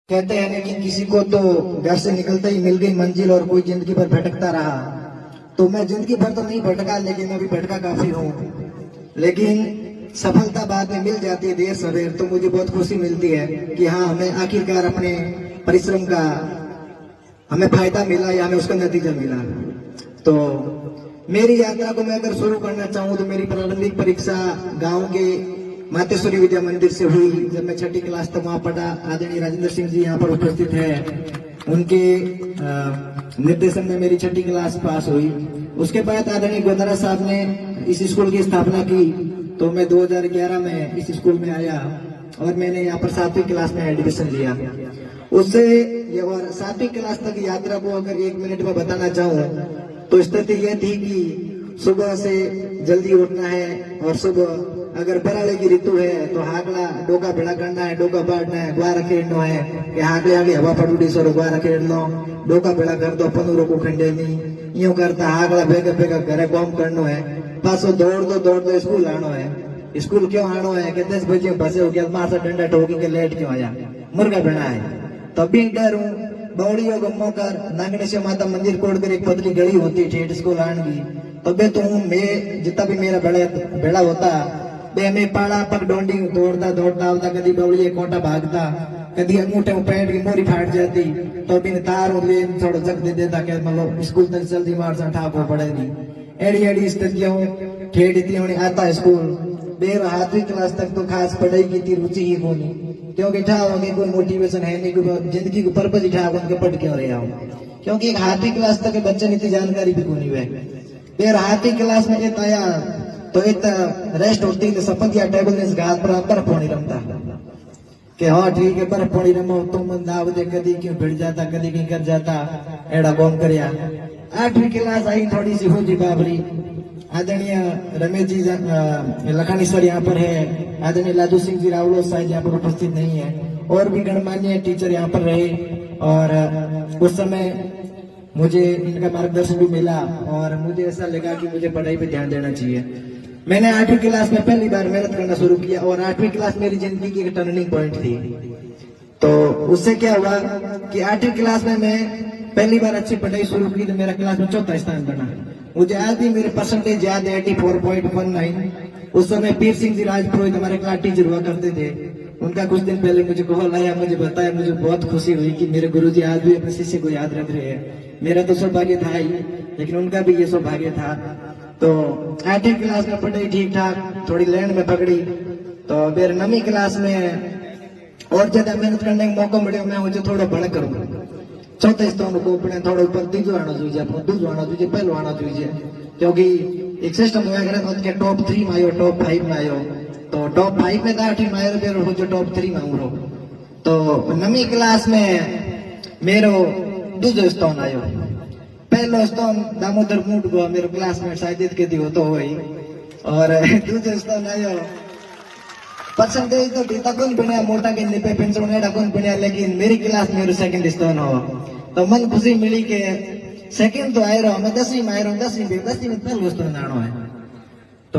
कहते हैं कि किसी को तो घर से निकलते ही मिल गई मंजिल और कोई जिंदगी भर भटकता रहा। तो मैं जिंदगी भर तो नहीं भटका, लेकिन मैं भी भटका काफी हूँ। लेकिन सफलता बाद में मिल जाती है देर सवेर, तो मुझे बहुत खुशी मिलती है कि हाँ, हमें आखिरकार अपने परिश्रम का हमें फायदा मिला या हमें उसका नतीजा मिला। तो मेरी यात्रा को मैं अगर शुरू करना चाहूँ तो मेरी प्रारंभिक परीक्षा गांव के मातेश्वरी विद्या मंदिर से हुई। जब मैं छठी क्लास तक वहां पढ़ा, आदरणीय राजेंद्र सिंह जी यहाँ पर उपस्थित है, उनके निर्देशन में मेरी छठी क्लास पास हुई। उसके बाद आदरणीय गोदारा साहब ने इस स्कूल की स्थापना की, तो मैं 2011 में इस स्कूल में आया और मैंने यहाँ पर 7वीं क्लास में एडमिशन लिया। उससे 7वीं क्लास तक यात्रा को अगर 1 मिनट में बताना चाहूँ तो स्थिति यह थी कि सुबह से जल्दी उठना है और सुबह अगर बराड़े की ऋतु है तो हाकला डोका भेड़ा करना है, डोका बांटना है, ग्वार खेड़ना है कि हाकले आगे हवा पड़ूडी सो ग्वार खेड़नो, डोका भेड़ा कर दो पनुरो को खंडे नहीं यूं करता हाकला भेगा भेगा घरे कॉम करनो है, पासो दौड़ दो स्कूल आनो है। स्कूल क्यों आनो है कि 10 बजे बसे हो गया, मार से डंडा ठोकी के लेट क्यों आया, मुर्गा भेड़ा है। तभी डर हूँ बौड़ियों गमो कर नागने से माता मंदिर कोड़ कर एक पतली गली होती ठेठ स्कूल आनगी। तबे तो हूँ मैं जितना भी मेरा बेड़ा होता बे मैं पाड़ा पग डोंडी दौड़ता आवता, कदी बौड़िए कोटा भागता, कदी अंगूठे में पैंट की मोरी फाट जाती तो भी तार थोड़ा जग दे देता कि मतलब स्कूल तक जल्दी मार से ठाको पड़ेगी। एड़ी स्थितियों ठेठती होने आता स्कूल बेर 7वीं क्लास तक तो खास पढ़ाई की थी रुचि ही कोनी, क्योंकि ठाओगे कोई मोटिवेशन है नहीं, कोई जिंदगी को पर्पज ठाओ उनके पढ़ क्यों रहे हो, क्योंकि 7वीं क्लास तक के बच्चे ने इतनी जानकारी भी कोनी हुए। फिर 7वीं क्लास में एक आया तो एक रेस्ट होती तो सपतिया टेबल ने घास पर बर्फ पानी रमता कि हाँ ठीक है बर्फ पानी रमो तुम दाव दे, कदी क्यों भिड़ जाता कदी क्यों कर जाता एड़ा कौन करिया। 8वीं क्लास आई थोड़ी सी हो जी बाबरी। आदरणीय रमेश जी लखानीश्वर यहाँ पर है, आदरणीय लाजू सिंह जी रावलो साहब यहाँ पर उपस्थित नहीं है, और भी गणमान्य टीचर यहाँ पर रहे। और उस समय मुझे इनका मार्गदर्शन भी मिला और मुझे ऐसा लगा कि मुझे पढ़ाई पे ध्यान देना चाहिए। मैंने 8वीं क्लास में पहली बार मेहनत करना शुरू किया और 8वीं क्लास मेरी जिंदगी की एक टर्निंग पॉइंट थी। तो उससे क्या हुआ कि 8वीं क्लास में मैं पहली बार अच्छी पढ़ाई शुरू की तो मेरा क्लास में 4था स्थान बना। मुझे आज भी मेरे परसेंटेज याद है 84.19। उस समय पीर सिंह जी राजपुरोहित हमारे क्लास टीचर हुआ करते थे। उनका कुछ दिन पहले मुझे कॉल आया, मुझे बताया, मुझे बहुत खुशी हुई कि मेरे गुरुजी आज भी अपने शिष्य को याद रख रहे हैं। मेरा तो सौभाग्य था ही, लेकिन उनका भी ये सौभाग्य था। तो 8वीं क्लास में पढ़ाई ठीक ठाक थोड़ी लैंड में पकड़ी, तो फिर 9वीं क्लास में और ज्यादा मेहनत करने का मौका मिले, मैं मुझे थोड़ा बड़ा करूँ। 4थे स्थान को अपने थोड़ा ऊपर तीजो आना चाहिए, अपने दूसरो आना चाहिए, पहलो आना चाहिए, क्योंकि एक सिस्टम हुआ करे तो टॉप 3 में आयो, टॉप 5 में आयो, तो टॉप 5 में था 8वीं में आयो, फिर जो टॉप 3 में उरो। तो 9वीं क्लास में मेरो दूसरो स्थान आयो। पहलो स्थान दामोदर मूट को मेरे क्लासमेट साजिद के दियो तो हुई, और दूसरो स्थान आयो। परसेंटेज तो बीता कौन बना मोटा के निपे पेंशन एडा कौन बना, लेकिन मेरी क्लास में मेरे सेकंड स्थान हो तो मन खुशी मिली के सेकंड तो आए रहो। मैं 10वीं में आए रहो, 10वीं में पहलो स्थान आनो है।